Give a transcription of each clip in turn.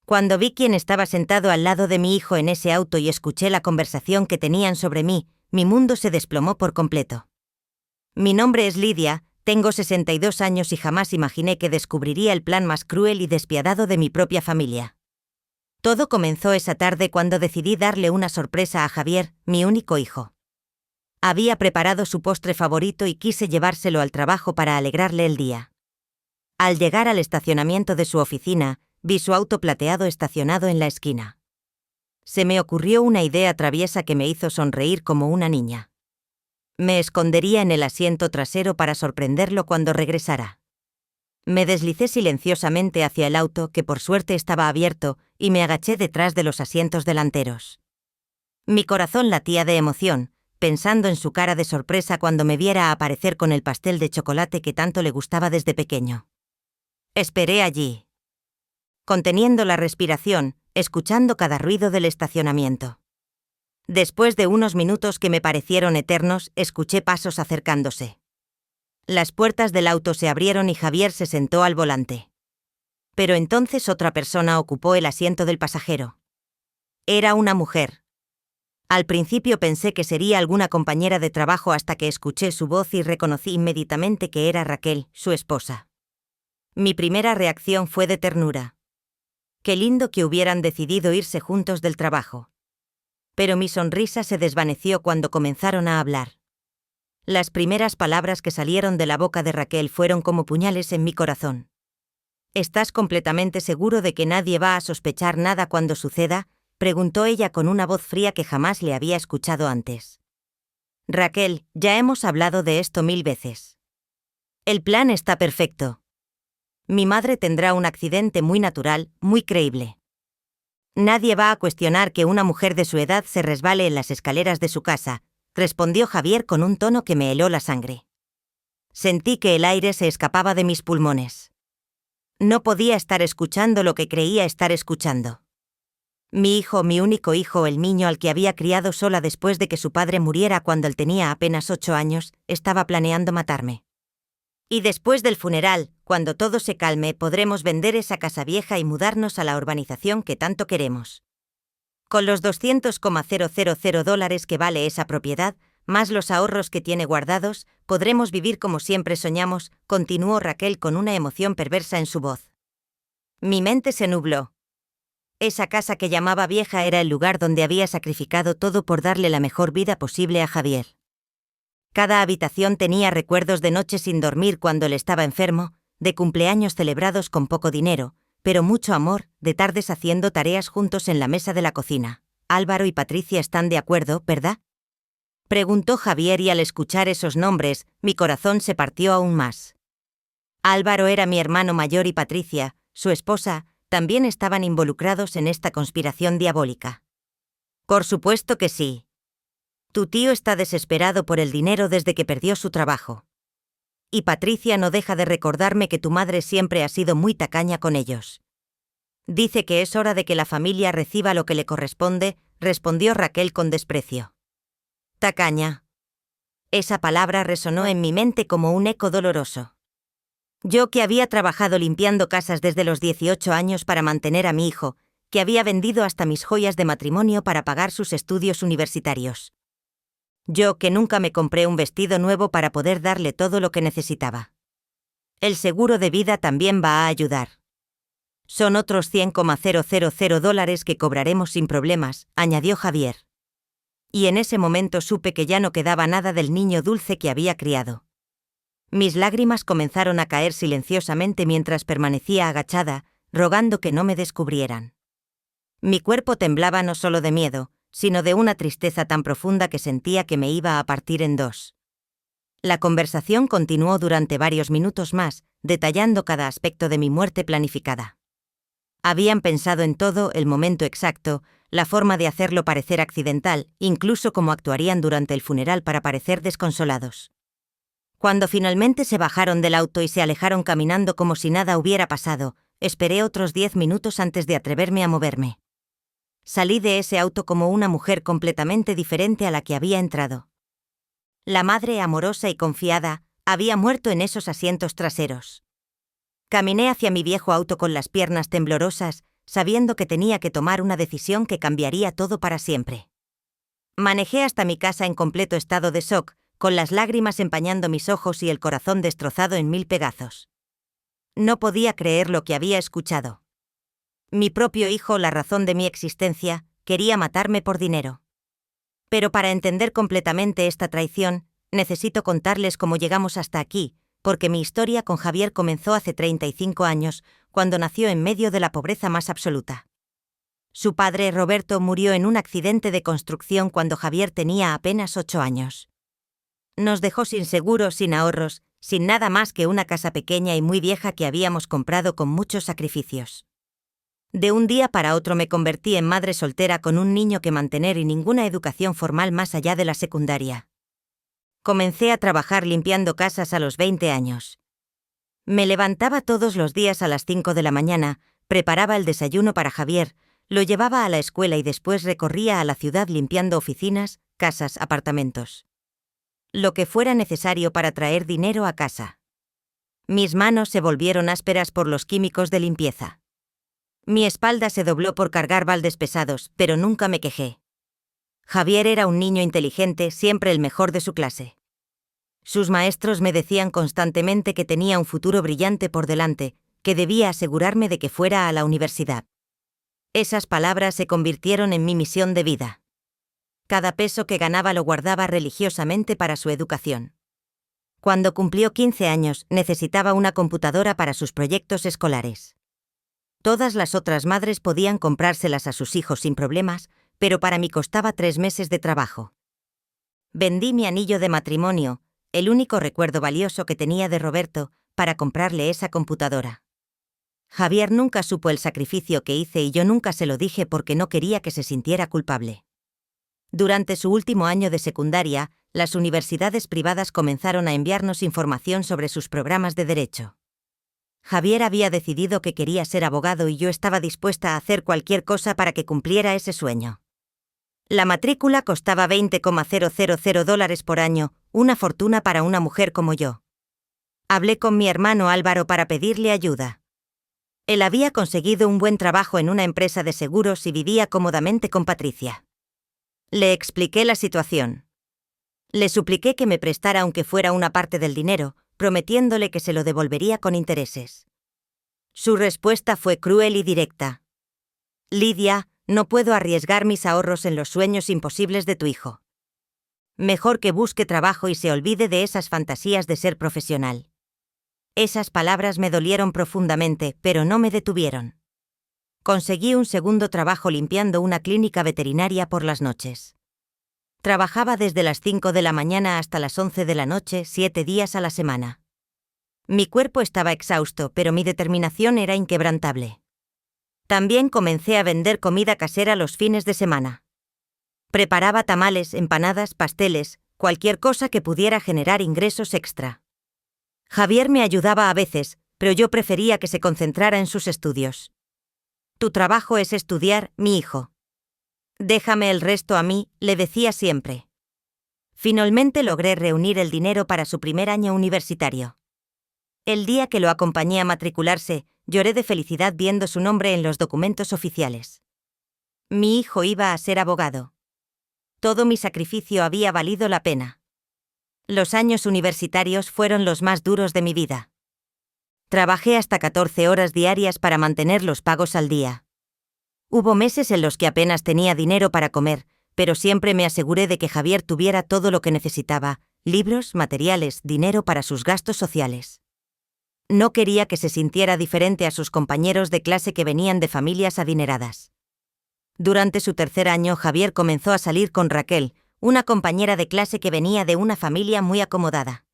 Cuando vi quién estaba sentado al lado de mi hijo en ese auto y escuché la conversación que tenían sobre mí, mi mundo se desplomó por completo. Mi nombre es Lidia, tengo 62 años y jamás imaginé que descubriría el plan más cruel y despiadado de mi propia familia. Todo comenzó esa tarde cuando decidí darle una sorpresa a Javier, mi único hijo. Había preparado su postre favorito y quise llevárselo al trabajo para alegrarle el día. Al llegar al estacionamiento de su oficina, vi su auto plateado estacionado en la esquina. Se me ocurrió una idea traviesa que me hizo sonreír como una niña. Me escondería en el asiento trasero para sorprenderlo cuando regresara. Me deslicé silenciosamente hacia el auto, que por suerte estaba abierto, y me agaché detrás de los asientos delanteros. Mi corazón latía de emoción, pensando en su cara de sorpresa cuando me viera aparecer con el pastel de chocolate que tanto le gustaba desde pequeño. Esperé allí, conteniendo la respiración, escuchando cada ruido del estacionamiento. Después de unos minutos que me parecieron eternos, escuché pasos acercándose. Las puertas del auto se abrieron y Javier se sentó al volante. Pero entonces otra persona ocupó el asiento del pasajero. Era una mujer. Al principio pensé que sería alguna compañera de trabajo hasta que escuché su voz y reconocí inmediatamente que era Raquel, su esposa. Mi primera reacción fue de ternura. Qué lindo que hubieran decidido irse juntos del trabajo. Pero mi sonrisa se desvaneció cuando comenzaron a hablar. Las primeras palabras que salieron de la boca de Raquel fueron como puñales en mi corazón. ¿Estás completamente seguro de que nadie va a sospechar nada cuando suceda?, preguntó ella con una voz fría que jamás le había escuchado antes. Raquel, ya hemos hablado de esto 1000 veces. El plan está perfecto. Mi madre tendrá un accidente muy natural, muy creíble. Nadie va a cuestionar que una mujer de su edad se resbale en las escaleras de su casa, respondió Javier con un tono que me heló la sangre. Sentí que el aire se escapaba de mis pulmones. No podía estar escuchando lo que creía estar escuchando. Mi hijo, mi único hijo, el niño al que había criado sola después de que su padre muriera cuando él tenía apenas 8 años, estaba planeando matarme. Y después del funeral, cuando todo se calme, podremos vender esa casa vieja y mudarnos a la urbanización que tanto queremos. Con los $200,000 que vale esa propiedad, más los ahorros que tiene guardados, podremos vivir como siempre soñamos, continuó Raquel con una emoción perversa en su voz. Mi mente se nubló. Esa casa que llamaba vieja era el lugar donde había sacrificado todo por darle la mejor vida posible a Javier. Cada habitación tenía recuerdos de noches sin dormir cuando él estaba enfermo, de cumpleaños celebrados con poco dinero, pero mucho amor, de tardes haciendo tareas juntos en la mesa de la cocina. Álvaro y Patricia están de acuerdo, ¿verdad?, preguntó Javier, y al escuchar esos nombres, mi corazón se partió aún más. Álvaro era mi hermano mayor y Patricia, su esposa, también estaban involucrados en esta conspiración diabólica. Por supuesto que sí. Tu tío está desesperado por el dinero desde que perdió su trabajo. Y Patricia no deja de recordarme que tu madre siempre ha sido muy tacaña con ellos. Dice que es hora de que la familia reciba lo que le corresponde, respondió Raquel con desprecio. Tacaña. Esa palabra resonó en mi mente como un eco doloroso. Yo, que había trabajado limpiando casas desde los 18 años para mantener a mi hijo, que había vendido hasta mis joyas de matrimonio para pagar sus estudios universitarios. Yo, que nunca me compré un vestido nuevo para poder darle todo lo que necesitaba. El seguro de vida también va a ayudar. Son otros $100,000 que cobraremos sin problemas, añadió Javier. Y en ese momento supe que ya no quedaba nada del niño dulce que había criado. Mis lágrimas comenzaron a caer silenciosamente mientras permanecía agachada, rogando que no me descubrieran. Mi cuerpo temblaba no solo de miedo, sino de una tristeza tan profunda que sentía que me iba a partir en dos. La conversación continuó durante varios minutos más, detallando cada aspecto de mi muerte planificada. Habían pensado en todo, el momento exacto, la forma de hacerlo parecer accidental, incluso cómo actuarían durante el funeral para parecer desconsolados. Cuando finalmente se bajaron del auto y se alejaron caminando como si nada hubiera pasado, esperé otros 10 minutos antes de atreverme a moverme. Salí de ese auto como una mujer completamente diferente a la que había entrado. La madre amorosa y confiada había muerto en esos asientos traseros. Caminé hacia mi viejo auto con las piernas temblorosas, sabiendo que tenía que tomar una decisión que cambiaría todo para siempre. Manejé hasta mi casa en completo estado de shock, con las lágrimas empañando mis ojos y el corazón destrozado en 1000 pedazos. No podía creer lo que había escuchado. Mi propio hijo, la razón de mi existencia, quería matarme por dinero. Pero para entender completamente esta traición, necesito contarles cómo llegamos hasta aquí, porque mi historia con Javier comenzó hace 35 años, cuando nació en medio de la pobreza más absoluta. Su padre, Roberto, murió en un accidente de construcción cuando Javier tenía apenas 8 años. Nos dejó sin seguro, sin ahorros, sin nada más que una casa pequeña y muy vieja que habíamos comprado con muchos sacrificios. De un día para otro me convertí en madre soltera con un niño que mantener y ninguna educación formal más allá de la secundaria. Comencé a trabajar limpiando casas a los 20 años. Me levantaba todos los días a las 5 de la mañana, preparaba el desayuno para Javier, lo llevaba a la escuela y después recorría a la ciudad limpiando oficinas, casas, apartamentos. Lo que fuera necesario para traer dinero a casa. Mis manos se volvieron ásperas por los químicos de limpieza. Mi espalda se dobló por cargar baldes pesados, pero nunca me quejé. Javier era un niño inteligente, siempre el mejor de su clase. Sus maestros me decían constantemente que tenía un futuro brillante por delante, que debía asegurarme de que fuera a la universidad. Esas palabras se convirtieron en mi misión de vida. Cada peso que ganaba lo guardaba religiosamente para su educación. Cuando cumplió 15 años, necesitaba una computadora para sus proyectos escolares. Todas las otras madres podían comprárselas a sus hijos sin problemas, pero para mí costaba 3 meses de trabajo. Vendí mi anillo de matrimonio, el único recuerdo valioso que tenía de Roberto, para comprarle esa computadora. Javier nunca supo el sacrificio que hice y yo nunca se lo dije porque no quería que se sintiera culpable. Durante su último año de secundaria, las universidades privadas comenzaron a enviarnos información sobre sus programas de derecho. Javier había decidido que quería ser abogado y yo estaba dispuesta a hacer cualquier cosa para que cumpliera ese sueño. La matrícula costaba $20,000 por año, una fortuna para una mujer como yo. Hablé con mi hermano Álvaro para pedirle ayuda. Él había conseguido un buen trabajo en una empresa de seguros y vivía cómodamente con Patricia. Le expliqué la situación. Le supliqué que me prestara aunque fuera una parte del dinero, prometiéndole que se lo devolvería con intereses. Su respuesta fue cruel y directa. Lidia, no puedo arriesgar mis ahorros en los sueños imposibles de tu hijo. Mejor que busque trabajo y se olvide de esas fantasías de ser profesional. Esas palabras me dolieron profundamente, pero no me detuvieron. Conseguí un segundo trabajo limpiando una clínica veterinaria por las noches. Trabajaba desde las 5 de la mañana hasta las 11 de la noche, 7 días a la semana. Mi cuerpo estaba exhausto, pero mi determinación era inquebrantable. También comencé a vender comida casera los fines de semana. Preparaba tamales, empanadas, pasteles, cualquier cosa que pudiera generar ingresos extra. Javier me ayudaba a veces, pero yo prefería que se concentrara en sus estudios. Tu trabajo es estudiar, mi hijo. Déjame el resto a mí, le decía siempre. Finalmente logré reunir el dinero para su primer año universitario. El día que lo acompañé a matricularse, lloré de felicidad viendo su nombre en los documentos oficiales. Mi hijo iba a ser abogado. Todo mi sacrificio había valido la pena. Los años universitarios fueron los más duros de mi vida. Trabajé hasta 14 horas diarias para mantener los pagos al día. Hubo meses en los que apenas tenía dinero para comer, pero siempre me aseguré de que Javier tuviera todo lo que necesitaba: libros, materiales, dinero para sus gastos sociales. No quería que se sintiera diferente a sus compañeros de clase que venían de familias adineradas. Durante su tercer año, Javier comenzó a salir con Raquel, una compañera de clase que venía de una familia muy acomodada.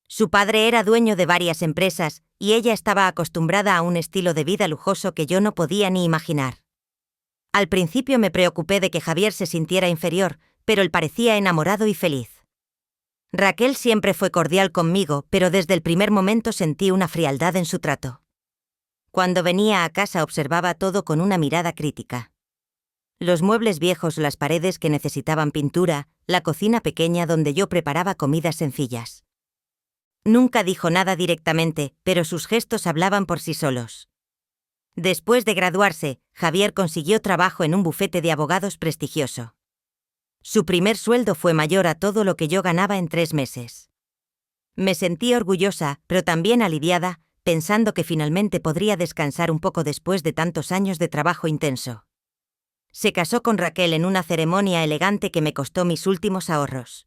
Su padre era dueño de varias empresas, y ella estaba acostumbrada a un estilo de vida lujoso que yo no podía ni imaginar. Al principio me preocupé de que Javier se sintiera inferior, pero él parecía enamorado y feliz. Raquel siempre fue cordial conmigo, pero desde el primer momento sentí una frialdad en su trato. Cuando venía a casa observaba todo con una mirada crítica. Los muebles viejos, las paredes que necesitaban pintura, la cocina pequeña donde yo preparaba comidas sencillas. Nunca dijo nada directamente, pero sus gestos hablaban por sí solos. Después de graduarse, Javier consiguió trabajo en un bufete de abogados prestigioso. Su primer sueldo fue mayor a todo lo que yo ganaba en 3 meses. Me sentí orgullosa, pero también aliviada, pensando que finalmente podría descansar un poco después de tantos años de trabajo intenso. Se casó con Raquel en una ceremonia elegante que me costó mis últimos ahorros.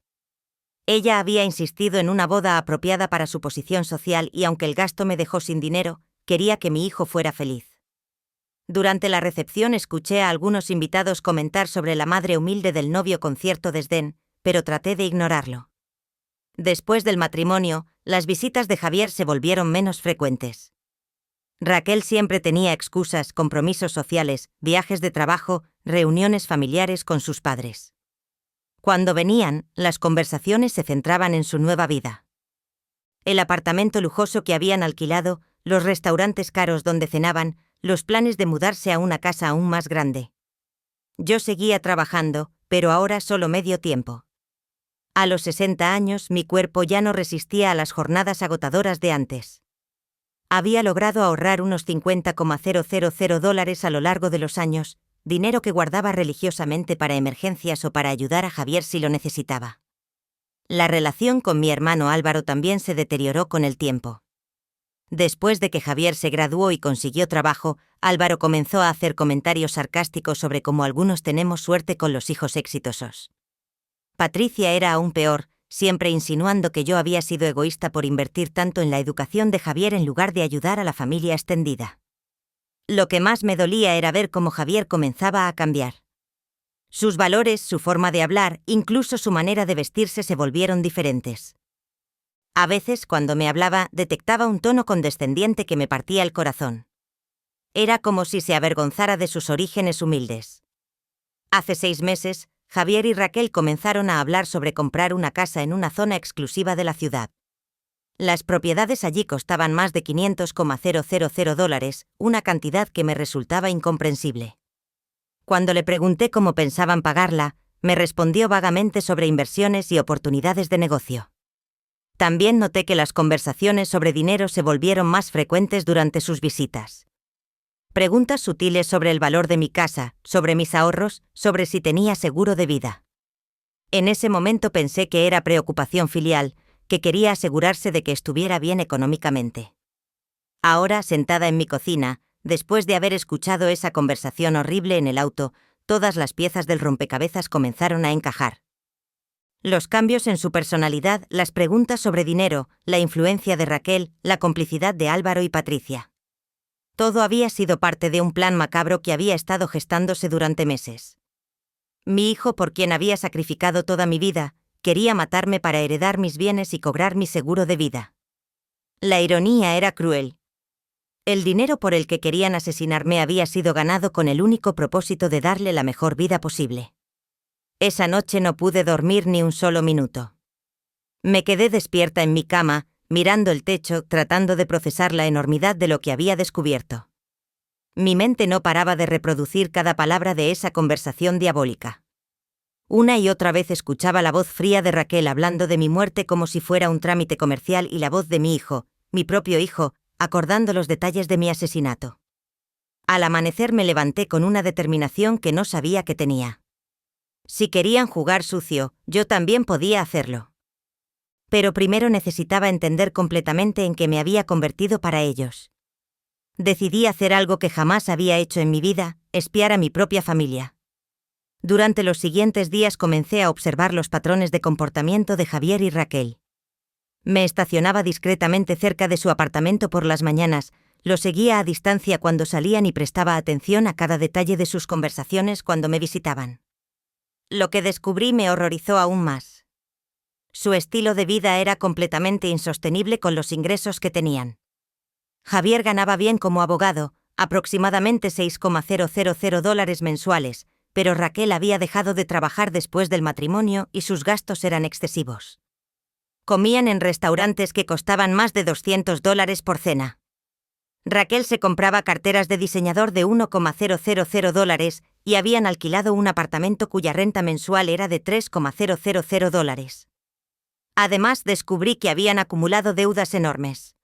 Ella había insistido en una boda apropiada para su posición social y aunque el gasto me dejó sin dinero, quería que mi hijo fuera feliz. Durante la recepción escuché a algunos invitados comentar sobre la madre humilde del novio con cierto desdén, pero traté de ignorarlo. Después del matrimonio, las visitas de Javier se volvieron menos frecuentes. Raquel siempre tenía excusas, compromisos sociales, viajes de trabajo, reuniones familiares con sus padres. Cuando venían, las conversaciones se centraban en su nueva vida. El apartamento lujoso que habían alquilado, los restaurantes caros donde cenaban, los planes de mudarse a una casa aún más grande. Yo seguía trabajando, pero ahora solo medio tiempo. A los 60 años mi cuerpo ya no resistía a las jornadas agotadoras de antes. Había logrado ahorrar unos $50,000 a lo largo de los años, dinero que guardaba religiosamente para emergencias o para ayudar a Javier si lo necesitaba. La relación con mi hermano Álvaro también se deterioró con el tiempo. Después de que Javier se graduó y consiguió trabajo, Álvaro comenzó a hacer comentarios sarcásticos sobre cómo algunos tenemos suerte con los hijos exitosos. Patricia era aún peor, siempre insinuando que yo había sido egoísta por invertir tanto en la educación de Javier en lugar de ayudar a la familia extendida. Lo que más me dolía era ver cómo Javier comenzaba a cambiar. Sus valores, su forma de hablar, incluso su manera de vestirse se volvieron diferentes. A veces, cuando me hablaba, detectaba un tono condescendiente que me partía el corazón. Era como si se avergonzara de sus orígenes humildes. Hace 6 meses, Javier y Raquel comenzaron a hablar sobre comprar una casa en una zona exclusiva de la ciudad. Las propiedades allí costaban más de $500,000, una cantidad que me resultaba incomprensible. Cuando le pregunté cómo pensaban pagarla, me respondió vagamente sobre inversiones y oportunidades de negocio. También noté que las conversaciones sobre dinero se volvieron más frecuentes durante sus visitas. Preguntas sutiles sobre el valor de mi casa, sobre mis ahorros, sobre si tenía seguro de vida. En ese momento pensé que era preocupación filial, que quería asegurarse de que estuviera bien económicamente. Ahora, sentada en mi cocina, después de haber escuchado esa conversación horrible en el auto, todas las piezas del rompecabezas comenzaron a encajar. Los cambios en su personalidad, las preguntas sobre dinero, la influencia de Raquel, la complicidad de Álvaro y Patricia. Todo había sido parte de un plan macabro que había estado gestándose durante meses. Mi hijo, por quien había sacrificado toda mi vida, quería matarme para heredar mis bienes y cobrar mi seguro de vida. La ironía era cruel. El dinero por el que querían asesinarme había sido ganado con el único propósito de darle la mejor vida posible. Esa noche no pude dormir ni un solo minuto. Me quedé despierta en mi cama, mirando el techo, tratando de procesar la enormidad de lo que había descubierto. Mi mente no paraba de reproducir cada palabra de esa conversación diabólica. Una y otra vez escuchaba la voz fría de Raquel hablando de mi muerte como si fuera un trámite comercial y la voz de mi hijo, mi propio hijo, acordando los detalles de mi asesinato. Al amanecer me levanté con una determinación que no sabía que tenía. Si querían jugar sucio, yo también podía hacerlo. Pero primero necesitaba entender completamente en qué me había convertido para ellos. Decidí hacer algo que jamás había hecho en mi vida, espiar a mi propia familia. Durante los siguientes días comencé a observar los patrones de comportamiento de Javier y Raquel. Me estacionaba discretamente cerca de su apartamento por las mañanas, lo seguía a distancia cuando salían y prestaba atención a cada detalle de sus conversaciones cuando me visitaban. Lo que descubrí me horrorizó aún más. Su estilo de vida era completamente insostenible con los ingresos que tenían. Javier ganaba bien como abogado, aproximadamente $6,000 mensuales, pero Raquel había dejado de trabajar después del matrimonio y sus gastos eran excesivos. Comían en restaurantes que costaban más de $200 por cena. Raquel se compraba carteras de diseñador de $1,000 y habían alquilado un apartamento cuya renta mensual era de $3,000. Además, descubrí que habían acumulado deudas enormes.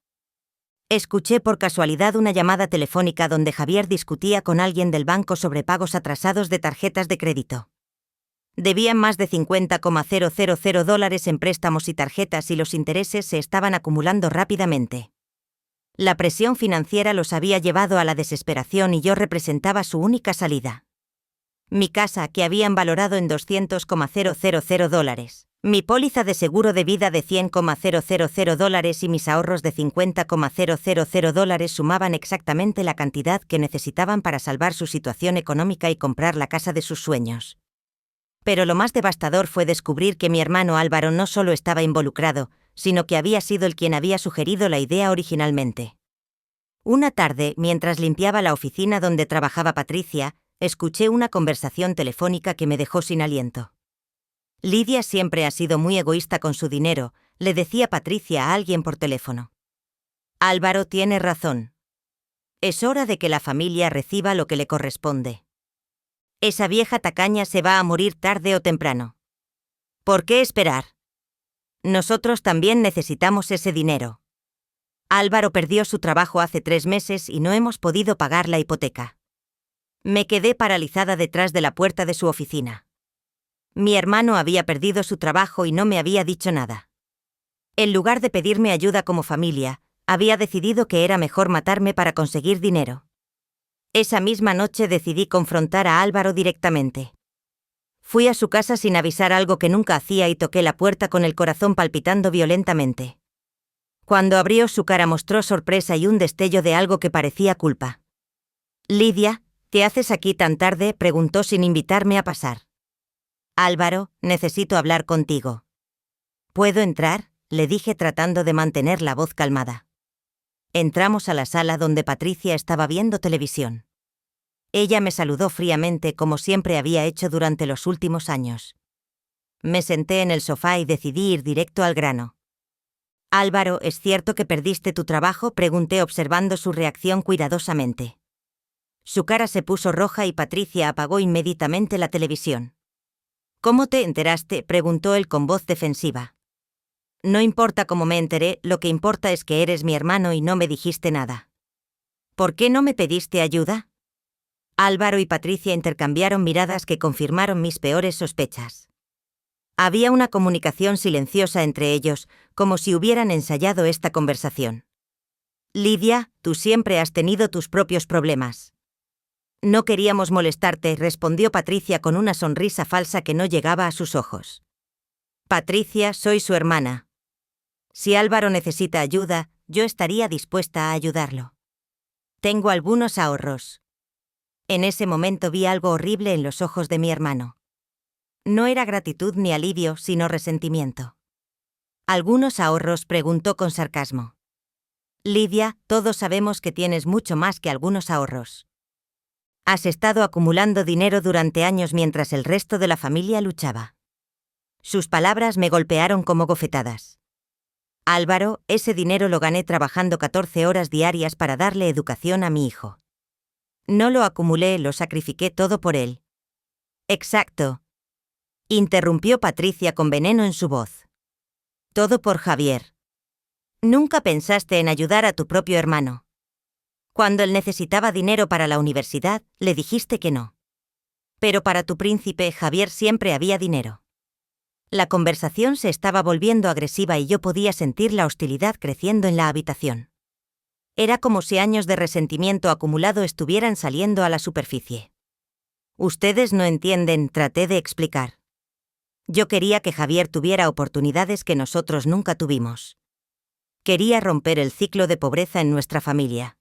Escuché por casualidad una llamada telefónica donde Javier discutía con alguien del banco sobre pagos atrasados de tarjetas de crédito. Debían más de $50,000 en préstamos y tarjetas y los intereses se estaban acumulando rápidamente. La presión financiera los había llevado a la desesperación y yo representaba su única salida. Mi casa, que habían valorado en $200,000, mi póliza de seguro de vida de $100,000 y mis ahorros de $50,000 sumaban exactamente la cantidad que necesitaban para salvar su situación económica y comprar la casa de sus sueños. Pero lo más devastador fue descubrir que mi hermano Álvaro no solo estaba involucrado, sino que había sido él quien había sugerido la idea originalmente. Una tarde, mientras limpiaba la oficina donde trabajaba Patricia, escuché una conversación telefónica que me dejó sin aliento. Lidia siempre ha sido muy egoísta con su dinero, le decía Patricia a alguien por teléfono. Álvaro tiene razón. Es hora de que la familia reciba lo que le corresponde. Esa vieja tacaña se va a morir tarde o temprano. ¿Por qué esperar? Nosotros también necesitamos ese dinero. Álvaro perdió su trabajo hace 3 meses y no hemos podido pagar la hipoteca. Me quedé paralizada detrás de la puerta de su oficina. Mi hermano había perdido su trabajo y no me había dicho nada. En lugar de pedirme ayuda como familia, había decidido que era mejor matarme para conseguir dinero. Esa misma noche decidí confrontar a Álvaro directamente. Fui a su casa sin avisar, algo que nunca hacía, y toqué la puerta con el corazón palpitando violentamente. Cuando abrió, su cara mostró sorpresa y un destello de algo que parecía culpa. «Lidia, ¿qué haces aquí tan tarde?», preguntó sin invitarme a pasar. «Álvaro, necesito hablar contigo». «¿Puedo entrar?», le dije tratando de mantener la voz calmada. Entramos a la sala donde Patricia estaba viendo televisión. Ella me saludó fríamente como siempre había hecho durante los últimos años. Me senté en el sofá y decidí ir directo al grano. «Álvaro, ¿es cierto que perdiste tu trabajo?», pregunté observando su reacción cuidadosamente. Su cara se puso roja y Patricia apagó inmediatamente la televisión. «¿Cómo te enteraste?», preguntó él con voz defensiva. «No importa cómo me enteré, lo que importa es que eres mi hermano y no me dijiste nada». «¿Por qué no me pediste ayuda?». Álvaro y Patricia intercambiaron miradas que confirmaron mis peores sospechas. Había una comunicación silenciosa entre ellos, como si hubieran ensayado esta conversación. «Lidia, tú siempre has tenido tus propios problemas». «No queríamos molestarte», respondió Patricia con una sonrisa falsa que no llegaba a sus ojos. «Patricia, soy su hermana. Si Álvaro necesita ayuda, yo estaría dispuesta a ayudarlo. Tengo algunos ahorros». En ese momento vi algo horrible en los ojos de mi hermano. No era gratitud ni alivio, sino resentimiento. «¿Algunos ahorros?», preguntó con sarcasmo. «Lidia, todos sabemos que tienes mucho más que algunos ahorros. Has estado acumulando dinero durante años mientras el resto de la familia luchaba». Sus palabras me golpearon como bofetadas. «Álvaro, ese dinero lo gané trabajando 14 horas diarias para darle educación a mi hijo. No lo acumulé, lo sacrifiqué todo por él». «Exacto», interrumpió Patricia con veneno en su voz. «Todo por Javier. Nunca pensaste en ayudar a tu propio hermano. Cuando él necesitaba dinero para la universidad, le dijiste que no. Pero para tu príncipe, Javier, siempre había dinero». La conversación se estaba volviendo agresiva y yo podía sentir la hostilidad creciendo en la habitación. Era como si años de resentimiento acumulado estuvieran saliendo a la superficie. «Ustedes no entienden», traté de explicar. «Yo quería que Javier tuviera oportunidades que nosotros nunca tuvimos. Quería romper el ciclo de pobreza en nuestra familia».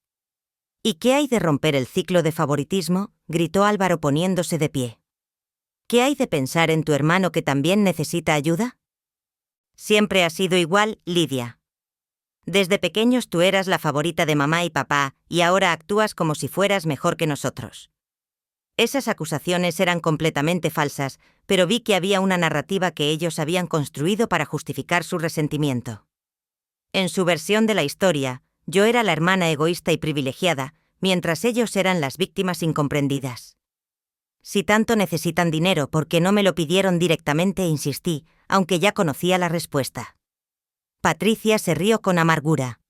«¿Y qué hay de romper el ciclo de favoritismo?», gritó Álvaro poniéndose de pie. «¿Qué hay de pensar en tu hermano que también necesita ayuda? Siempre ha sido igual, Lidia. Desde pequeños tú eras la favorita de mamá y papá, y ahora actúas como si fueras mejor que nosotros». Esas acusaciones eran completamente falsas, pero vi que había una narrativa que ellos habían construido para justificar su resentimiento. En su versión de la historia, yo era la hermana egoísta y privilegiada, mientras ellos eran las víctimas incomprendidas. «Si tanto necesitan dinero, ¿por qué no me lo pidieron directamente?», insistí, aunque ya conocía la respuesta. Patricia se rió con amargura.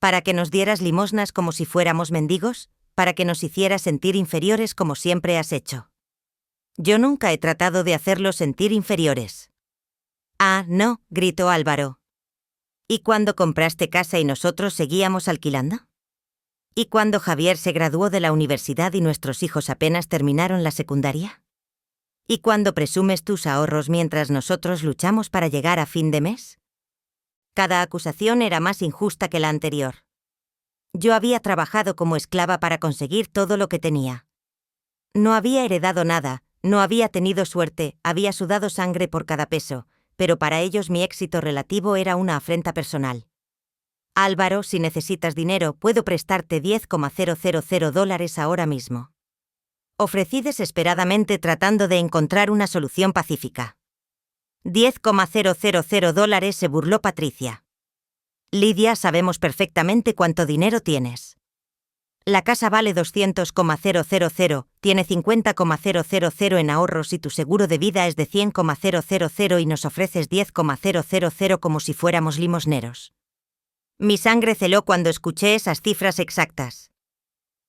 ¿Para que nos dieras limosnas como si fuéramos mendigos? ¿Para que nos hicieras sentir inferiores como siempre has hecho? Yo nunca he tratado de hacerlos sentir inferiores. Ah, no, gritó Álvaro. ¿Y cuando compraste casa y nosotros seguíamos alquilando? ¿Y cuando Javier se graduó de la universidad y nuestros hijos apenas terminaron la secundaria? ¿Y cuando presumes tus ahorros mientras nosotros luchamos para llegar a fin de mes? Cada acusación era más injusta que la anterior. Yo había trabajado como esclava para conseguir todo lo que tenía. No había heredado nada, no había tenido suerte, había sudado sangre por cada peso, pero para ellos mi éxito relativo era una afrenta personal. Álvaro, si necesitas dinero, puedo prestarte $10,000 ahora mismo. Ofrecí desesperadamente tratando de encontrar una solución pacífica. $10,000, se burló Patricia. Lidia, sabemos perfectamente cuánto dinero tienes. La casa vale 200,000, tiene 50,000 en ahorros y tu seguro de vida es de 100,000 y nos ofreces 10,000 como si fuéramos limosneros. Mi sangre celó cuando escuché esas cifras exactas.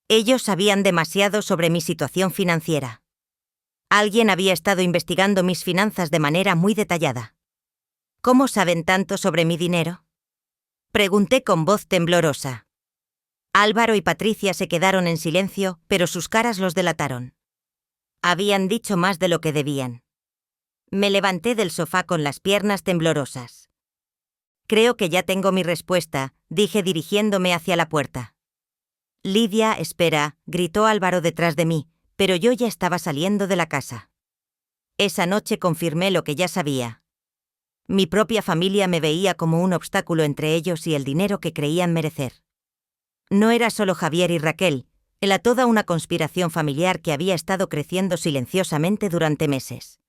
Ellos sabían demasiado sobre mi situación financiera. Alguien había estado investigando mis finanzas de manera muy detallada. ¿Cómo saben tanto sobre mi dinero? Pregunté con voz temblorosa. Álvaro y Patricia se quedaron en silencio, pero sus caras los delataron. Habían dicho más de lo que debían. Me levanté del sofá con las piernas temblorosas. Creo que ya tengo mi respuesta, dije dirigiéndome hacia la puerta. Lidia, espera, gritó Álvaro detrás de mí, pero yo ya estaba saliendo de la casa. Esa noche confirmé lo que ya sabía. Mi propia familia me veía como un obstáculo entre ellos y el dinero que creían merecer. No era solo Javier y Raquel, era toda una conspiración familiar que había estado creciendo silenciosamente durante meses.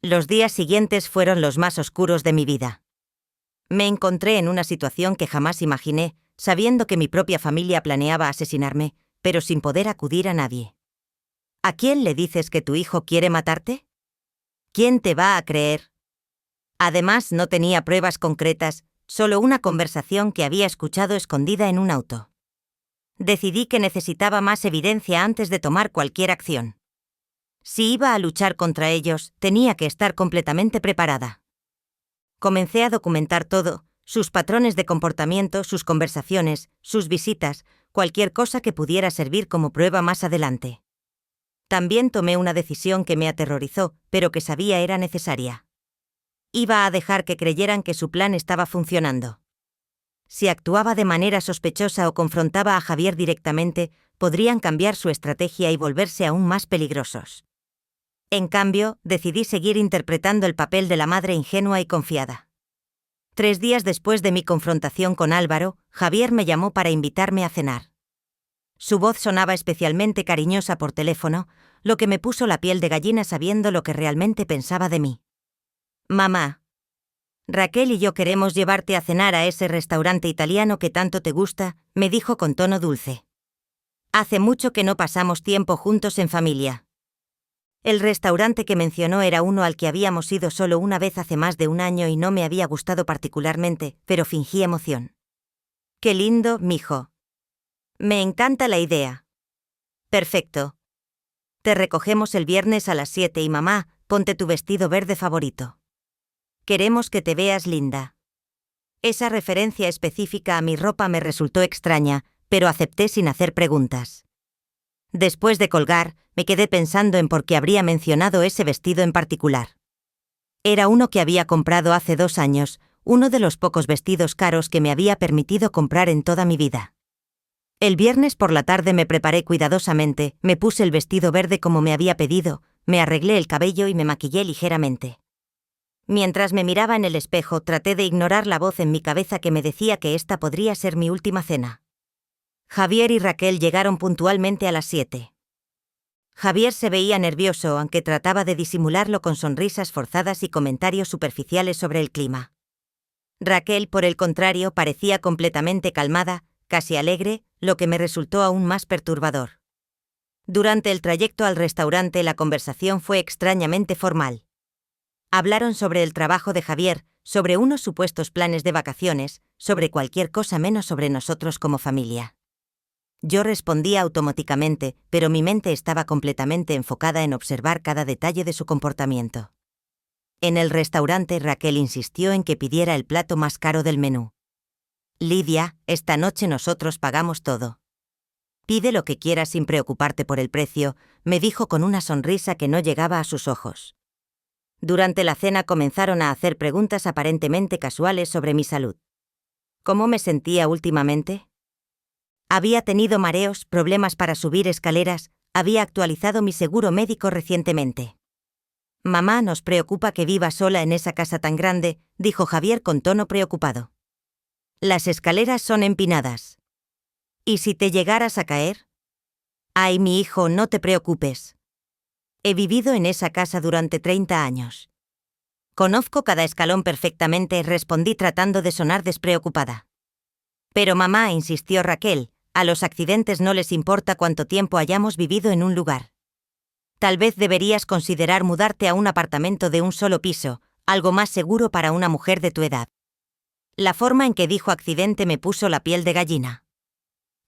Los días siguientes fueron los más oscuros de mi vida. Me encontré en una situación que jamás imaginé, sabiendo que mi propia familia planeaba asesinarme, pero sin poder acudir a nadie. ¿A quién le dices que tu hijo quiere matarte? ¿Quién te va a creer? Además, no tenía pruebas concretas, solo una conversación que había escuchado escondida en un auto. Decidí que necesitaba más evidencia antes de tomar cualquier acción. Si iba a luchar contra ellos, tenía que estar completamente preparada. Comencé a documentar todo, sus patrones de comportamiento, sus conversaciones, sus visitas, cualquier cosa que pudiera servir como prueba más adelante. También tomé una decisión que me aterrorizó, pero que sabía era necesaria. Iba a dejar que creyeran que su plan estaba funcionando. Si actuaba de manera sospechosa o confrontaba a Javier directamente, podrían cambiar su estrategia y volverse aún más peligrosos. En cambio, decidí seguir interpretando el papel de la madre ingenua y confiada. 3 días después de mi confrontación con Álvaro, Javier me llamó para invitarme a cenar. Su voz sonaba especialmente cariñosa por teléfono, lo que me puso la piel de gallina sabiendo lo que realmente pensaba de mí. Mamá. Raquel y yo queremos llevarte a cenar a ese restaurante italiano que tanto te gusta, me dijo con tono dulce. Hace mucho que no pasamos tiempo juntos en familia. El restaurante que mencionó era uno al que habíamos ido solo una vez hace más de un año y no me había gustado particularmente, pero fingí emoción. Qué lindo, mijo. Me encanta la idea. Perfecto. Te recogemos el viernes a las 7 y mamá, ponte tu vestido verde favorito. Queremos que te veas linda. Esa referencia específica a mi ropa me resultó extraña, pero acepté sin hacer preguntas. Después de colgar, me quedé pensando en por qué habría mencionado ese vestido en particular. Era uno que había comprado hace 2 años, uno de los pocos vestidos caros que me había permitido comprar en toda mi vida. El viernes por la tarde me preparé cuidadosamente, me puse el vestido verde como me había pedido, me arreglé el cabello y me maquillé ligeramente. Mientras me miraba en el espejo, traté de ignorar la voz en mi cabeza que me decía que esta podría ser mi última cena. Javier y Raquel llegaron puntualmente a las 7. Javier se veía nervioso, aunque trataba de disimularlo con sonrisas forzadas y comentarios superficiales sobre el clima. Raquel, por el contrario, parecía completamente calmada, casi alegre, lo que me resultó aún más perturbador. Durante el trayecto al restaurante la conversación fue extrañamente formal. Hablaron sobre el trabajo de Javier, sobre unos supuestos planes de vacaciones, sobre cualquier cosa menos sobre nosotros como familia. Yo respondía automáticamente, pero mi mente estaba completamente enfocada en observar cada detalle de su comportamiento. En el restaurante, Raquel insistió en que pidiera el plato más caro del menú. Lidia, esta noche nosotros pagamos todo. Pide lo que quieras sin preocuparte por el precio, me dijo con una sonrisa que no llegaba a sus ojos. Durante la cena comenzaron a hacer preguntas aparentemente casuales sobre mi salud. ¿Cómo me sentía últimamente? Había tenido mareos, problemas para subir escaleras, había actualizado mi seguro médico recientemente. Mamá, nos preocupa que viva sola en esa casa tan grande, dijo Javier con tono preocupado. Las escaleras son empinadas. ¿Y si te llegaras a caer? Ay, mi hijo, no te preocupes. He vivido en esa casa durante 30 años. Conozco cada escalón perfectamente, respondí tratando de sonar despreocupada. Pero mamá, insistió Raquel, a los accidentes no les importa cuánto tiempo hayamos vivido en un lugar. Tal vez deberías considerar mudarte a un apartamento de un solo piso, algo más seguro para una mujer de tu edad. La forma en que dijo accidente me puso la piel de gallina.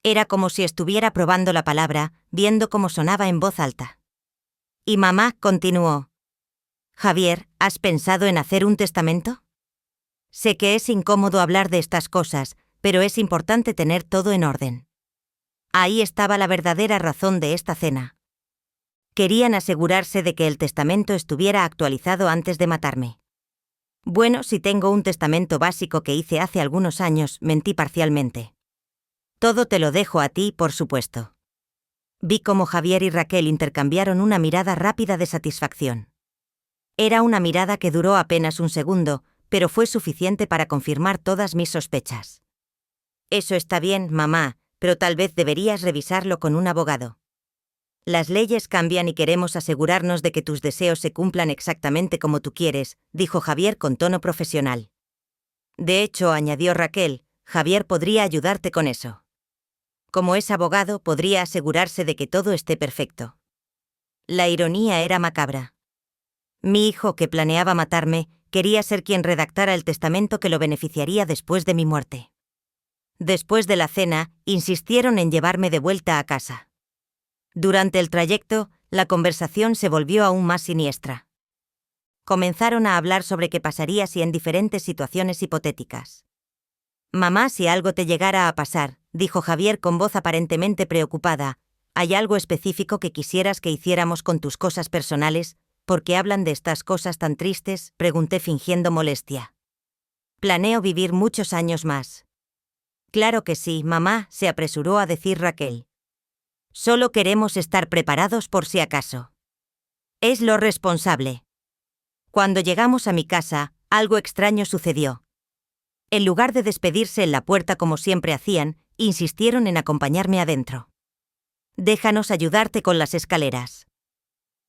Era como si estuviera probando la palabra, viendo cómo sonaba en voz alta. Y mamá continuó. Javier, ¿has pensado en hacer un testamento? Sé que es incómodo hablar de estas cosas, pero es importante tener todo en orden. Ahí estaba la verdadera razón de esta cena. Querían asegurarse de que el testamento estuviera actualizado antes de matarme. Bueno, si tengo un testamento básico que hice hace algunos años, mentí parcialmente. Todo te lo dejo a ti, por supuesto. Vi cómo Javier y Raquel intercambiaron una mirada rápida de satisfacción. Era una mirada que duró apenas un segundo, pero fue suficiente para confirmar todas mis sospechas. Eso está bien, mamá, pero tal vez deberías revisarlo con un abogado. Las leyes cambian y queremos asegurarnos de que tus deseos se cumplan exactamente como tú quieres, dijo Javier con tono profesional. De hecho, añadió Raquel, Javier podría ayudarte con eso. Como es abogado, podría asegurarse de que todo esté perfecto. La ironía era macabra. Mi hijo, que planeaba matarme, quería ser quien redactara el testamento que lo beneficiaría después de mi muerte. Después de la cena, insistieron en llevarme de vuelta a casa. Durante el trayecto, la conversación se volvió aún más siniestra. Comenzaron a hablar sobre qué pasaría si en diferentes situaciones hipotéticas. Mamá, si algo te llegara a pasar, dijo Javier con voz aparentemente preocupada, ¿hay algo específico que quisieras que hiciéramos con tus cosas personales? ¿Por qué hablan de estas cosas tan tristes?, pregunté fingiendo molestia. Planeo vivir muchos años más. Claro que sí, mamá, se apresuró a decir Raquel. Solo queremos estar preparados por si acaso. Es lo responsable. Cuando llegamos a mi casa, algo extraño sucedió. En lugar de despedirse en la puerta como siempre hacían, insistieron en acompañarme adentro. Déjanos ayudarte con las escaleras.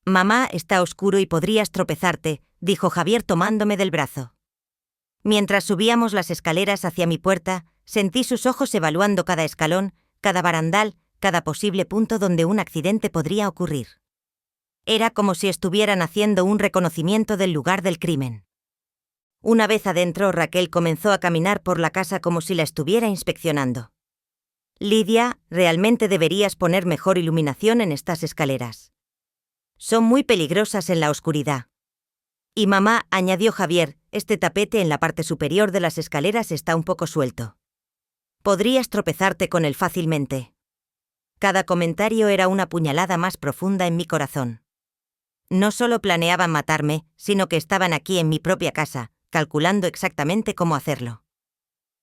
Mamá, está oscuro y podrías tropezarte, dijo Javier tomándome del brazo. Mientras subíamos las escaleras hacia mi puerta, sentí sus ojos evaluando cada escalón, cada barandal, cada posible punto donde un accidente podría ocurrir. Era como si estuvieran haciendo un reconocimiento del lugar del crimen. Una vez adentro, Raquel comenzó a caminar por la casa como si la estuviera inspeccionando. Lidia, realmente deberías poner mejor iluminación en estas escaleras. Son muy peligrosas en la oscuridad. Y mamá, añadió Javier, este tapete en la parte superior de las escaleras está un poco suelto. Podrías tropezarte con él fácilmente. Cada comentario era una puñalada más profunda en mi corazón. No solo planeaban matarme, sino que estaban aquí en mi propia casa, calculando exactamente cómo hacerlo.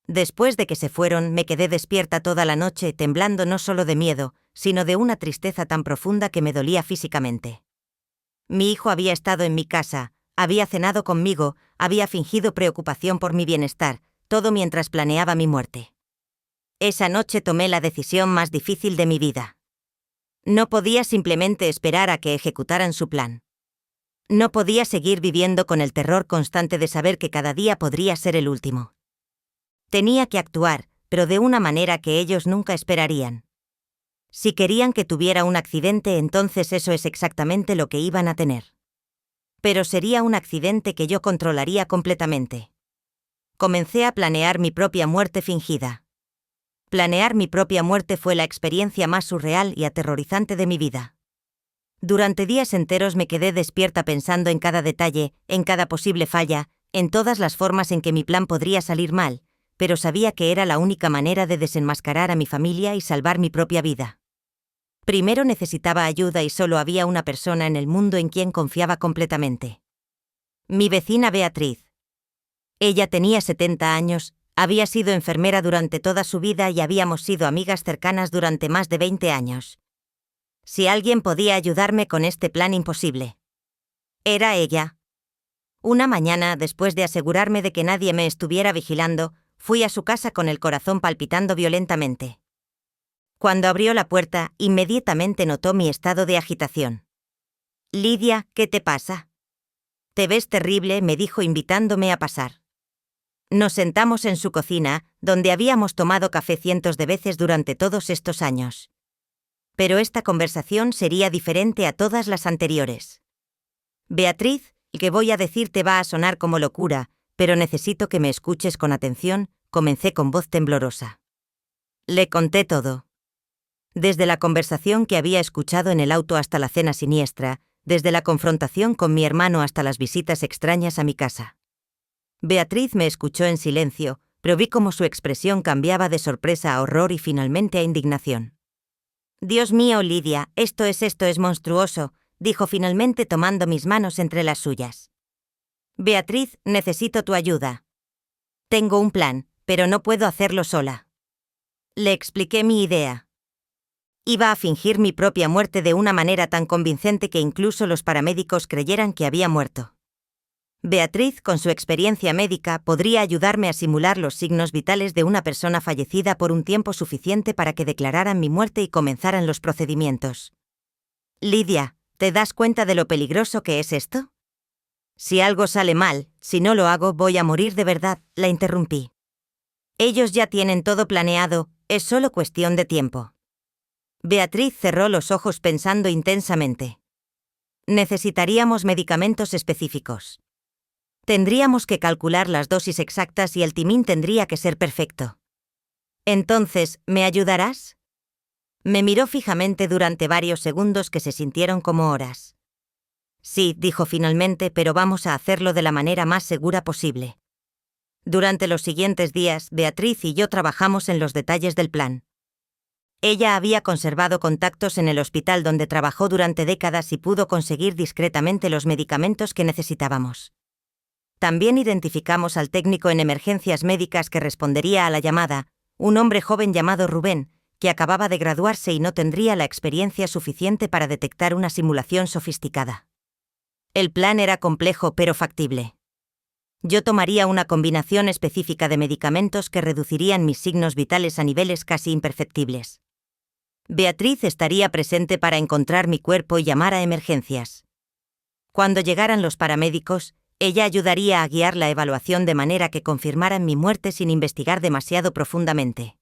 Después de que se fueron, me quedé despierta toda la noche, temblando no solo de miedo, sino de una tristeza tan profunda que me dolía físicamente. Mi hijo había estado en mi casa, había cenado conmigo, había fingido preocupación por mi bienestar, todo mientras planeaba mi muerte. Esa noche tomé la decisión más difícil de mi vida. No podía simplemente esperar a que ejecutaran su plan. No podía seguir viviendo con el terror constante de saber que cada día podría ser el último. Tenía que actuar, pero de una manera que ellos nunca esperarían. Si querían que tuviera un accidente, entonces eso es exactamente lo que iban a tener. Pero sería un accidente que yo controlaría completamente. Comencé a planear mi propia muerte fingida. Planear mi propia muerte fue la experiencia más surreal y aterrorizante de mi vida. Durante días enteros me quedé despierta pensando en cada detalle, en cada posible falla, en todas las formas en que mi plan podría salir mal, pero sabía que era la única manera de desenmascarar a mi familia y salvar mi propia vida. Primero necesitaba ayuda y solo había una persona en el mundo en quien confiaba completamente. Mi vecina Beatriz. Ella tenía 70 años, había sido enfermera durante toda su vida y habíamos sido amigas cercanas durante más de 20 años. Si alguien podía ayudarme con este plan imposible, era ella. Una mañana, después de asegurarme de que nadie me estuviera vigilando, fui a su casa con el corazón palpitando violentamente. Cuando abrió la puerta, inmediatamente notó mi estado de agitación. «Lidia, ¿qué te pasa? Te ves terrible», me dijo invitándome a pasar. Nos sentamos en su cocina, donde habíamos tomado café cientos de veces durante todos estos años. Pero esta conversación sería diferente a todas las anteriores. «Beatriz, lo que voy a decirte va a sonar como locura, pero necesito que me escuches con atención», comencé con voz temblorosa. Le conté todo. Desde la conversación que había escuchado en el auto hasta la cena siniestra, desde la confrontación con mi hermano hasta las visitas extrañas a mi casa. Beatriz me escuchó en silencio, pero vi cómo su expresión cambiaba de sorpresa a horror y finalmente a indignación. «Dios mío, Lidia, esto es monstruoso», dijo finalmente tomando mis manos entre las suyas. «Beatriz, necesito tu ayuda. Tengo un plan, pero no puedo hacerlo sola». Le expliqué mi idea. Iba a fingir mi propia muerte de una manera tan convincente que incluso los paramédicos creyeran que había muerto. Beatriz, con su experiencia médica, podría ayudarme a simular los signos vitales de una persona fallecida por un tiempo suficiente para que declararan mi muerte y comenzaran los procedimientos. «Lidia, ¿te das cuenta de lo peligroso que es esto? Si algo sale mal, si no lo hago, voy a morir de verdad», la interrumpí. «Ellos ya tienen todo planeado, es solo cuestión de tiempo». Beatriz cerró los ojos pensando intensamente. Necesitaríamos medicamentos específicos. Tendríamos que calcular las dosis exactas y el timing tendría que ser perfecto. «Entonces, ¿me ayudarás?». Me miró fijamente durante varios segundos que se sintieron como horas. «Sí», dijo finalmente, «pero vamos a hacerlo de la manera más segura posible». Durante los siguientes días, Beatriz y yo trabajamos en los detalles del plan. Ella había conservado contactos en el hospital donde trabajó durante décadas y pudo conseguir discretamente los medicamentos que necesitábamos. También identificamos al técnico en emergencias médicas que respondería a la llamada, un hombre joven llamado Rubén, que acababa de graduarse y no tendría la experiencia suficiente para detectar una simulación sofisticada. El plan era complejo pero factible. Yo tomaría una combinación específica de medicamentos que reducirían mis signos vitales a niveles casi imperceptibles. Beatriz estaría presente para encontrar mi cuerpo y llamar a emergencias. Cuando llegaran los paramédicos, ella ayudaría a guiar la evaluación de manera que confirmaran mi muerte sin investigar demasiado profundamente.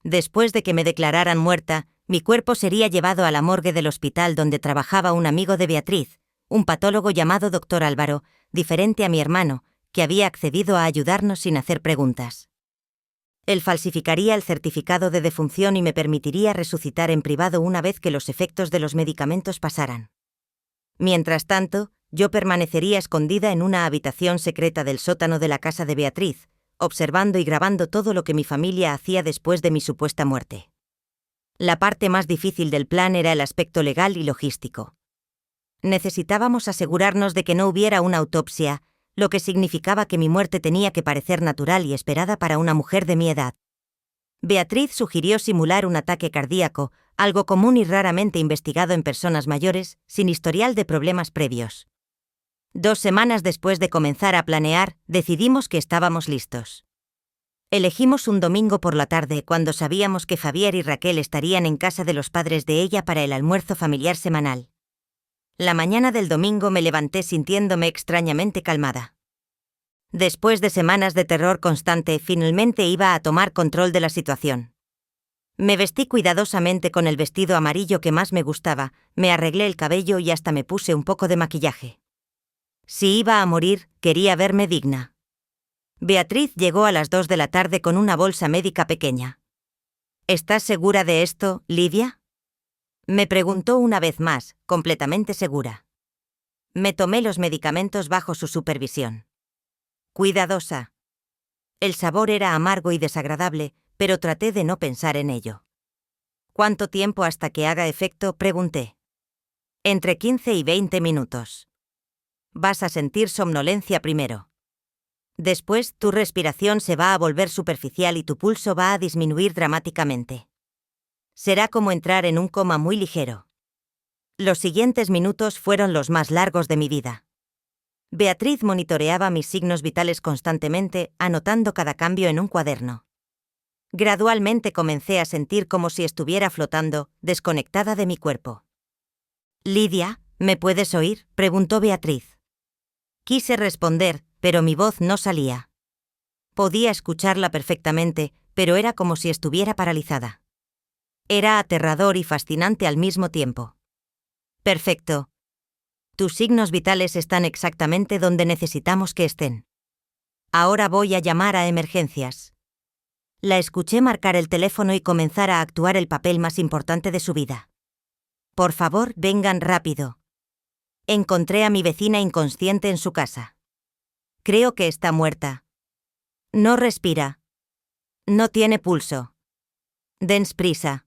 Después de que me declararan muerta, mi cuerpo sería llevado a la morgue del hospital donde trabajaba un amigo de Beatriz, un patólogo llamado Dr. Álvaro, diferente a mi hermano, que había accedido a ayudarnos sin hacer preguntas. Él falsificaría el certificado de defunción y me permitiría resucitar en privado una vez que los efectos de los medicamentos pasaran. Mientras tanto, yo permanecería escondida en una habitación secreta del sótano de la casa de Beatriz, observando y grabando todo lo que mi familia hacía después de mi supuesta muerte. La parte más difícil del plan era el aspecto legal y logístico. Necesitábamos asegurarnos de que no hubiera una autopsia, lo que significaba que mi muerte tenía que parecer natural y esperada para una mujer de mi edad. Beatriz sugirió simular un ataque cardíaco, algo común y raramente investigado en personas mayores, sin historial de problemas previos. 2 semanas después de comenzar a planear, decidimos que estábamos listos. Elegimos un domingo por la tarde cuando sabíamos que Javier y Raquel estarían en casa de los padres de ella para el almuerzo familiar semanal. La mañana del domingo me levanté sintiéndome extrañamente calmada. Después de semanas de terror constante, finalmente iba a tomar control de la situación. Me vestí cuidadosamente con el vestido amarillo que más me gustaba, me arreglé el cabello y hasta me puse un poco de maquillaje. Si iba a morir, quería verme digna. Beatriz llegó a las 2 de la tarde con una bolsa médica pequeña. ¿Estás segura de esto, Lidia? Me preguntó una vez más, completamente segura. Me tomé los medicamentos bajo su supervisión. Cuidadosa. El sabor era amargo y desagradable, pero traté de no pensar en ello. ¿Cuánto tiempo hasta que haga efecto?, pregunté. Entre 15 y 20 minutos. Vas a sentir somnolencia primero. Después, tu respiración se va a volver superficial y tu pulso va a disminuir dramáticamente. Será como entrar en un coma muy ligero. Los siguientes minutos fueron los más largos de mi vida. Beatriz monitoreaba mis signos vitales constantemente, anotando cada cambio en un cuaderno. Gradualmente comencé a sentir como si estuviera flotando, desconectada de mi cuerpo. «Lidia, ¿me puedes oír?», preguntó Beatriz. Quise responder, pero mi voz no salía. Podía escucharla perfectamente, pero era como si estuviera paralizada. Era aterrador y fascinante al mismo tiempo. «Perfecto. Tus signos vitales están exactamente donde necesitamos que estén. Ahora voy a llamar a emergencias». La escuché marcar el teléfono y comenzar a actuar el papel más importante de su vida. «Por favor, vengan rápido. Encontré a mi vecina inconsciente en su casa. Creo que está muerta. No respira. No tiene pulso. Dens prisa».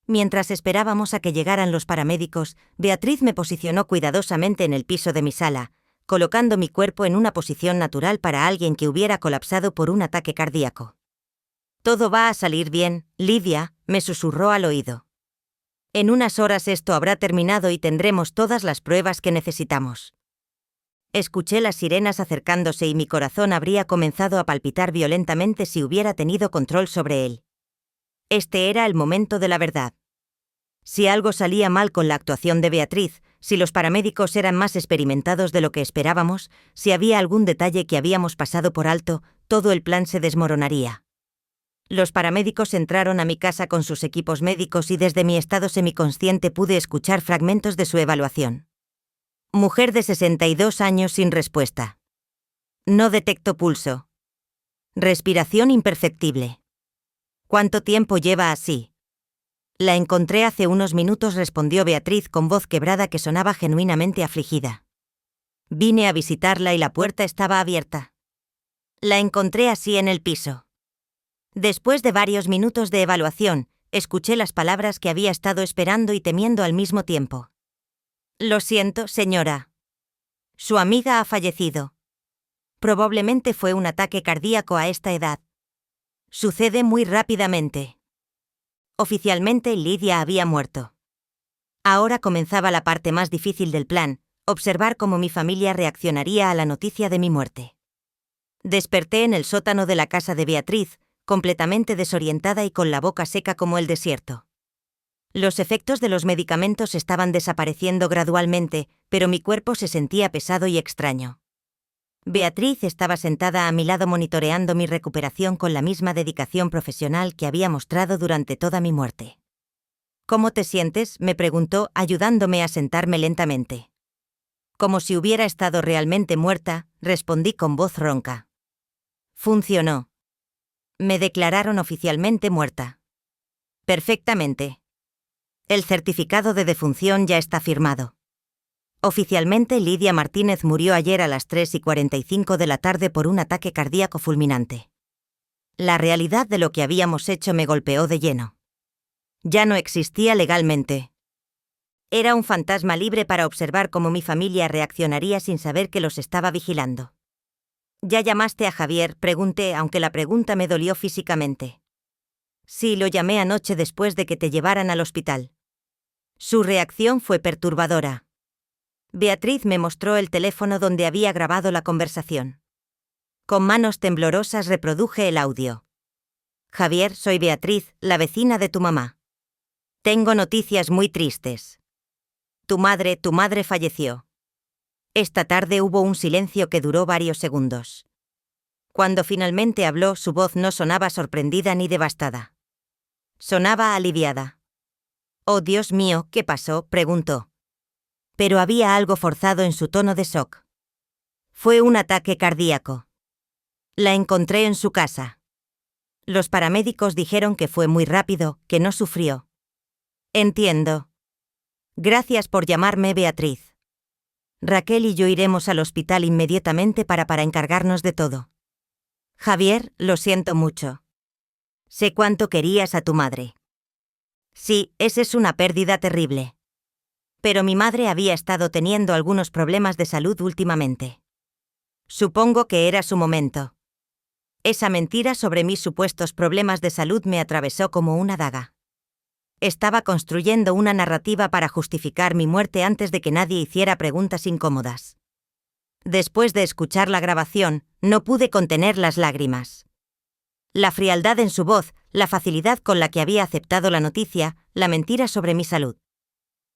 Mientras esperábamos a que llegaran los paramédicos, Beatriz me posicionó cuidadosamente en el piso de mi sala, colocando mi cuerpo en una posición natural para alguien que hubiera colapsado por un ataque cardíaco. «Todo va a salir bien, Lidia», me susurró al oído. «En unas horas esto habrá terminado y tendremos todas las pruebas que necesitamos». Escuché las sirenas acercándose y mi corazón habría comenzado a palpitar violentamente si hubiera tenido control sobre él. Este era el momento de la verdad. Si algo salía mal con la actuación de Beatriz, si los paramédicos eran más experimentados de lo que esperábamos, si había algún detalle que habíamos pasado por alto, todo el plan se desmoronaría. Los paramédicos entraron a mi casa con sus equipos médicos y desde mi estado semiconsciente pude escuchar fragmentos de su evaluación. Mujer de 62 años sin respuesta. No detecto pulso. Respiración imperceptible. ¿Cuánto tiempo lleva así? La encontré hace unos minutos, respondió Beatriz con voz quebrada que sonaba genuinamente afligida. Vine a visitarla y la puerta estaba abierta. La encontré así en el piso. Después de varios minutos de evaluación, escuché las palabras que había estado esperando y temiendo al mismo tiempo. Lo siento, señora. Su amiga ha fallecido. Probablemente fue un ataque cardíaco a esta edad. Sucede muy rápidamente. Oficialmente, Lidia había muerto. Ahora comenzaba la parte más difícil del plan, observar cómo mi familia reaccionaría a la noticia de mi muerte. Desperté en el sótano de la casa de Beatriz, completamente desorientada y con la boca seca como el desierto. Los efectos de los medicamentos estaban desapareciendo gradualmente, pero mi cuerpo se sentía pesado y extraño. Beatriz estaba sentada a mi lado monitoreando mi recuperación con la misma dedicación profesional que había mostrado durante toda mi muerte. «¿Cómo te sientes?», me preguntó, ayudándome a sentarme lentamente. Como si hubiera estado realmente muerta, respondí con voz ronca. Funcionó. Me declararon oficialmente muerta. Perfectamente. El certificado de defunción ya está firmado. Oficialmente, Lidia Martínez murió ayer a las 3:45 de la tarde por un ataque cardíaco fulminante. La realidad de lo que habíamos hecho me golpeó de lleno. Ya no existía legalmente. Era un fantasma libre para observar cómo mi familia reaccionaría sin saber que los estaba vigilando. «¿Ya llamaste a Javier?», pregunté, aunque la pregunta me dolió físicamente. «Sí, lo llamé anoche después de que te llevaran al hospital». Su reacción fue perturbadora. Beatriz me mostró el teléfono donde había grabado la conversación. Con manos temblorosas reproduje el audio. «Javier, soy Beatriz, la vecina de tu mamá. Tengo noticias muy tristes. Tu madre falleció». Esta tarde hubo un silencio que duró varios segundos. Cuando finalmente habló, su voz no sonaba sorprendida ni devastada. Sonaba aliviada. «Oh, Dios mío, ¿qué pasó?», preguntó. Pero había algo forzado en su tono de shock. Fue un ataque cardíaco. La encontré en su casa. Los paramédicos dijeron que fue muy rápido, que no sufrió. Entiendo. Gracias por llamarme, Beatriz. Raquel y yo iremos al hospital inmediatamente para encargarnos de todo. Javier, lo siento mucho. Sé cuánto querías a tu madre. Sí, esa es una pérdida terrible. Pero mi madre había estado teniendo algunos problemas de salud últimamente. Supongo que era su momento. Esa mentira sobre mis supuestos problemas de salud me atravesó como una daga. Estaba construyendo una narrativa para justificar mi muerte antes de que nadie hiciera preguntas incómodas. Después de escuchar la grabación, no pude contener las lágrimas. La frialdad en su voz, la facilidad con la que había aceptado la noticia, la mentira sobre mi salud.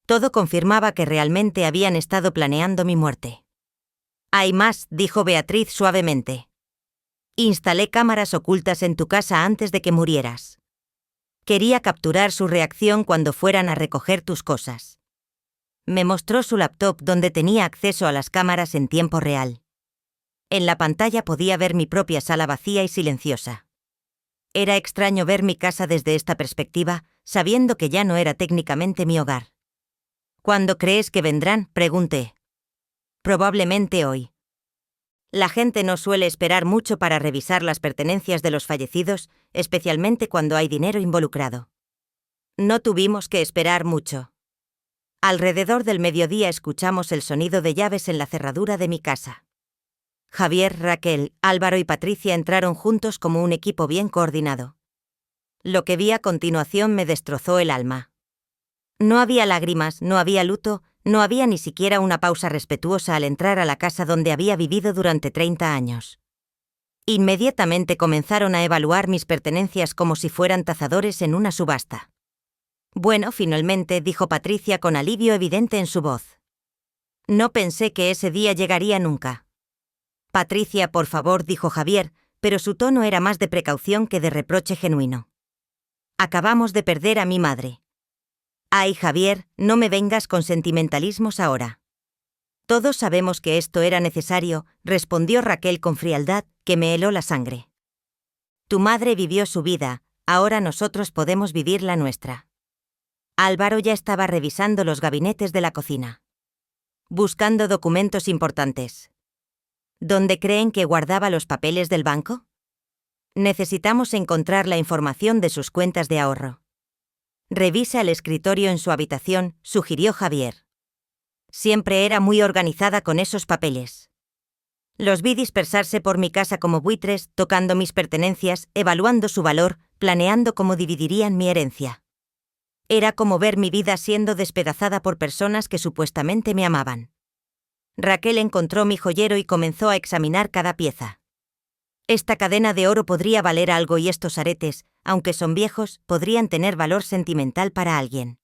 Todo confirmaba que realmente habían estado planeando mi muerte. Hay más, dijo Beatriz suavemente. Instalé cámaras ocultas en tu casa antes de que murieras. Quería capturar su reacción cuando fueran a recoger tus cosas. Me mostró su laptop donde tenía acceso a las cámaras en tiempo real. En la pantalla podía ver mi propia sala vacía y silenciosa. Era extraño ver mi casa desde esta perspectiva, sabiendo que ya no era técnicamente mi hogar. ¿Cuándo crees que vendrán?, pregunté. Probablemente hoy. La gente no suele esperar mucho para revisar las pertenencias de los fallecidos, especialmente cuando hay dinero involucrado. No tuvimos que esperar mucho. Alrededor del mediodía escuchamos el sonido de llaves en la cerradura de mi casa. Javier, Raquel, Álvaro y Patricia entraron juntos como un equipo bien coordinado. Lo que vi a continuación me destrozó el alma. No había lágrimas, no había luto, no había ni siquiera una pausa respetuosa al entrar a la casa donde había vivido durante 30 años. Inmediatamente comenzaron a evaluar mis pertenencias como si fueran tazadores en una subasta. Bueno, finalmente, dijo Patricia con alivio evidente en su voz. No pensé que ese día llegaría nunca. Patricia, por favor, dijo Javier, pero su tono era más de precaución que de reproche genuino. Acabamos de perder a mi madre. Ay, Javier, no me vengas con sentimentalismos ahora. Todos sabemos que esto era necesario, respondió Raquel con frialdad, que me heló la sangre. Tu madre vivió su vida, ahora nosotros podemos vivir la nuestra. Álvaro ya estaba revisando los gabinetes de la cocina. Buscando documentos importantes. ¿Dónde creen que guardaba los papeles del banco? Necesitamos encontrar la información de sus cuentas de ahorro. Revisa el escritorio en su habitación, sugirió Javier. Siempre era muy organizada con esos papeles. Los vi dispersarse por mi casa como buitres, tocando mis pertenencias, evaluando su valor, planeando cómo dividirían mi herencia. Era como ver mi vida siendo despedazada por personas que supuestamente me amaban. Raquel encontró mi joyero y comenzó a examinar cada pieza. Esta cadena de oro podría valer algo y estos aretes, aunque son viejos, podrían tener valor sentimental para alguien.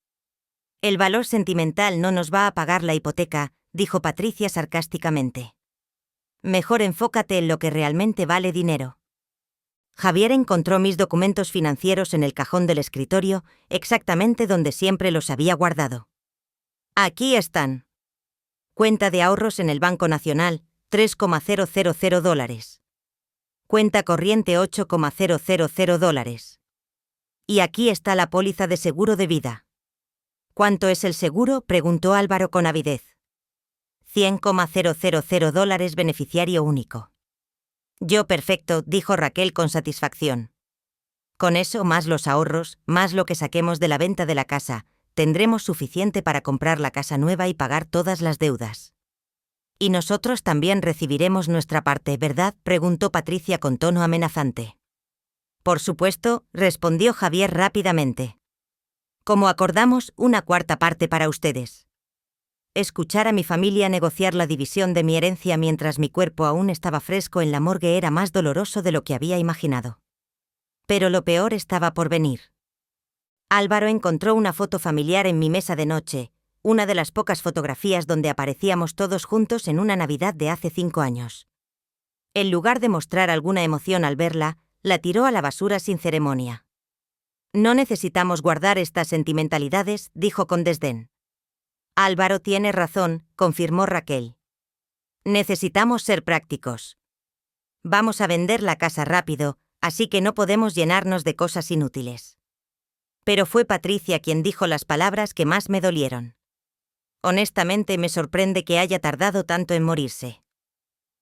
El valor sentimental no nos va a pagar la hipoteca, dijo Patricia sarcásticamente. Mejor enfócate en lo que realmente vale dinero. Javier encontró mis documentos financieros en el cajón del escritorio, exactamente donde siempre los había guardado. Aquí están. Cuenta de ahorros en el Banco Nacional, $3,000. Cuenta corriente $8,000. Y aquí está la póliza de seguro de vida. ¿Cuánto es el seguro?, preguntó Álvaro con avidez. $100,000 beneficiario único. Yo perfecto, dijo Raquel con satisfacción. Con eso, más los ahorros, más lo que saquemos de la venta de la casa, tendremos suficiente para comprar la casa nueva y pagar todas las deudas. Y nosotros también recibiremos nuestra parte, ¿verdad?, preguntó Patricia con tono amenazante. Por supuesto, respondió Javier rápidamente. Como acordamos, una cuarta parte para ustedes. Escuchar a mi familia negociar la división de mi herencia mientras mi cuerpo aún estaba fresco en la morgue era más doloroso de lo que había imaginado. Pero lo peor estaba por venir. Álvaro encontró una foto familiar en mi mesa de noche, una de las pocas fotografías donde aparecíamos todos juntos en una Navidad de hace 5 años. En lugar de mostrar alguna emoción al verla, la tiró a la basura sin ceremonia. No necesitamos guardar estas sentimentalidades, dijo con desdén. Álvaro tiene razón, confirmó Raquel. Necesitamos ser prácticos. Vamos a vender la casa rápido, así que no podemos llenarnos de cosas inútiles. Pero fue Patricia quien dijo las palabras que más me dolieron. Honestamente me sorprende que haya tardado tanto en morirse.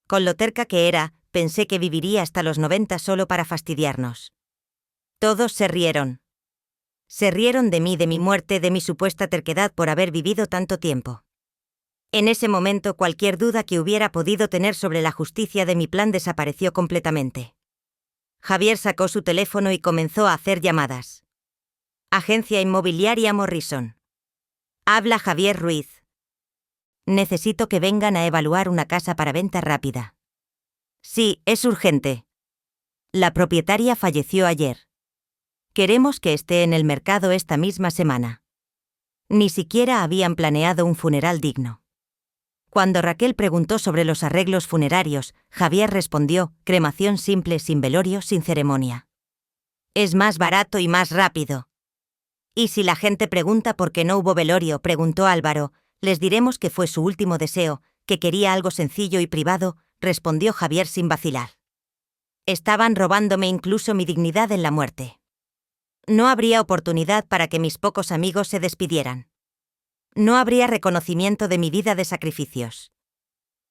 Con lo terca que era, pensé que viviría hasta los 90 solo para fastidiarnos. Todos se rieron. Se rieron de mí, de mi muerte, de mi supuesta terquedad por haber vivido tanto tiempo. En ese momento cualquier duda que hubiera podido tener sobre la justicia de mi plan desapareció completamente. Javier sacó su teléfono y comenzó a hacer llamadas. Agencia inmobiliaria Morrison. Habla Javier Ruiz. Necesito que vengan a evaluar una casa para venta rápida. Sí, es urgente. La propietaria falleció ayer. Queremos que esté en el mercado esta misma semana. Ni siquiera habían planeado un funeral digno. Cuando Raquel preguntó sobre los arreglos funerarios, Javier respondió: cremación simple, sin velorio, sin ceremonia. Es más barato y más rápido. ¿Y si la gente pregunta por qué no hubo velorio?, preguntó Álvaro. Les diremos que fue su último deseo, que quería algo sencillo y privado, respondió Javier sin vacilar. Estaban robándome incluso mi dignidad en la muerte. No habría oportunidad para que mis pocos amigos se despidieran. No habría reconocimiento de mi vida de sacrificios.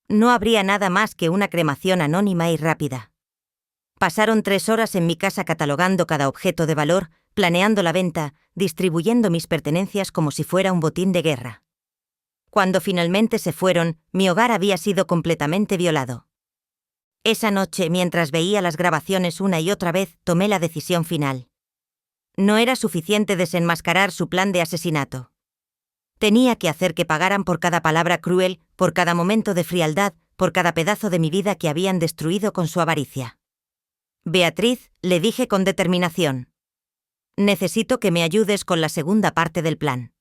No habría nada más que una cremación anónima y rápida. Pasaron 3 horas en mi casa catalogando cada objeto de valor, planeando la venta, distribuyendo mis pertenencias como si fuera un botín de guerra. Cuando finalmente se fueron, mi hogar había sido completamente violado. Esa noche, mientras veía las grabaciones una y otra vez, tomé la decisión final. No era suficiente desenmascarar su plan de asesinato. Tenía que hacer que pagaran por cada palabra cruel, por cada momento de frialdad, por cada pedazo de mi vida que habían destruido con su avaricia. Beatriz, le dije con determinación. Necesito que me ayudes con la segunda parte del plan.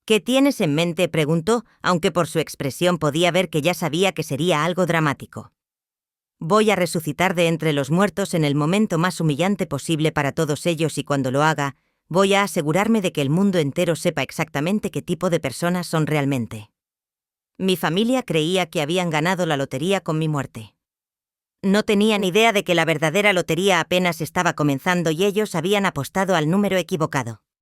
¿Qué tienes en mente?, preguntó, aunque por su expresión podía ver que ya sabía que sería algo dramático. Voy a resucitar de entre los muertos en el momento más humillante posible para todos ellos y cuando lo haga, voy a asegurarme de que el mundo entero sepa exactamente qué tipo de personas son realmente. Mi familia creía que habían ganado la lotería con mi muerte. No tenían idea de que la verdadera lotería apenas estaba comenzando y ellos habían apostado al número equivocado.